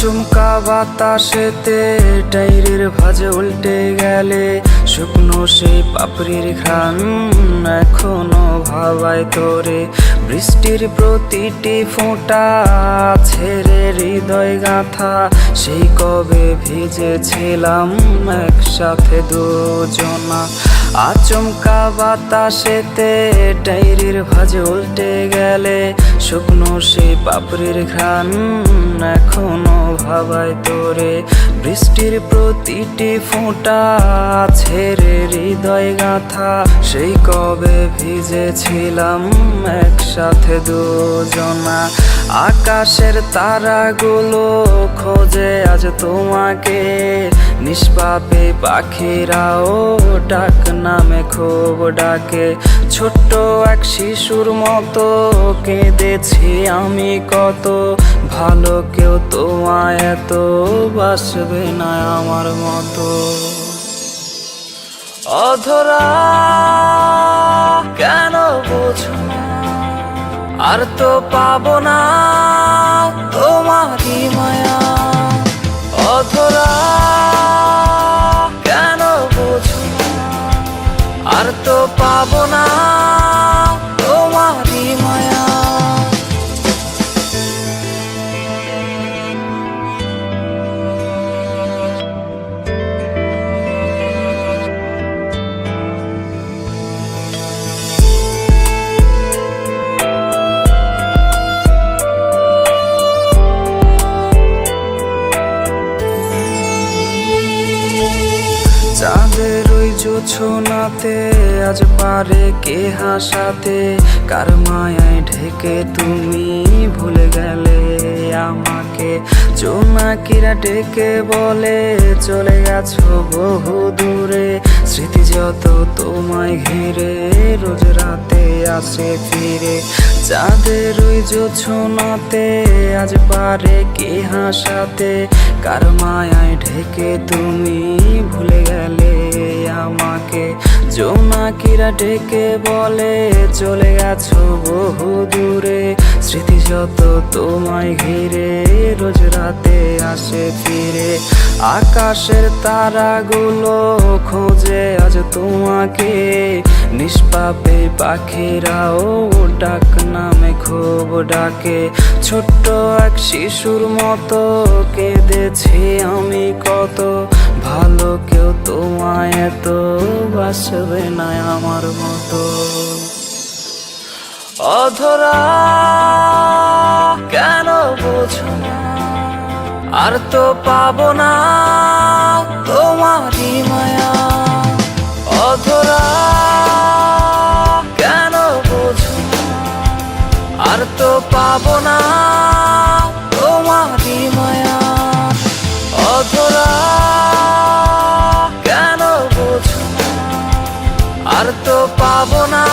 আচমকা বাতাসেতে টাইরের ভাঁজ উল্টে গেলে শুকনো সেই পাপড়ির ঘ্রাণ এখনো ভাবায় তোরে। বৃষ্টির প্রতিটি ফোঁটা ছেড়ে হৃদয় গাঁথা, সেই কবে ভিজেছিলাম একসাথে দুজনা। আচমকা বাতাসেতে ডায়েরির ভাঁজ উল্টে গেলে শুকনো সেই পাপড়ির ঘ্রাণ এখনো ভাবায় তোরে। বৃষ্টির প্রতিটি ফোঁটা ছেড়ে হৃদয় গাঁথা, সেই কবে ভিজেছিলাম একসাথে দুজনা। আকাশের তারাগুলো খোঁজে আজ তোমাকে, নিষ্পাপে পাখিরাও ডাক নামে খুব ডাকে। ছোট্ট এক শিশুর মতো কেঁদেছি আমি কত, ভালো কেউ তোমায় এত বাসবে না আমার মতো। অধরা কেন বোঝো না, আর তো পাবো না তোমারই মায়া। অধরা কেন বোঝো না, আর তো পাবো না তোমারই মায়া। চাঁদের ওই জোছনাতে আজ পারে কে হাসাতে, কার মায়ায় ঢেকে তুমি ভুলে গেলে আমাকে। জোনাকিরা ডেকে বলে চলে গেছো বহু দূরে, স্মৃতি যত তোমায় ঘিরে রোজ রাতে আসে ফিরে। চাঁদের ওই জোছনাতে আজ পারে কে হাসাতে, কার মায়ায় ঢেকে তুমি ভুলে গেলে আমাকে। জোনাকিরা ডেকে বলে চলে গেছো বহু দূরে, স্মৃতি যত তোমায় ঘিরে রোজ রাতে আসে ফিরে। আকাশের তারাগুলো খোঁজে আজ তোমাকে, নিষ্পাপে পাখিরাও ডাক নামে খুব ডাকে। ছোট্ট এক শিশুর মতো কেঁদেছি আমি কত, ভালো কেউ তোমায় এত বাসবে না আমার মতো। অধরা কেন বোঝো না, আর তো পাবো না তোমারই মায়া। অধরা কেন বোঝো না, আর তো পাবো না তোমারই মায়া। অধরা কেন বোঝো না, আর তো পাবো না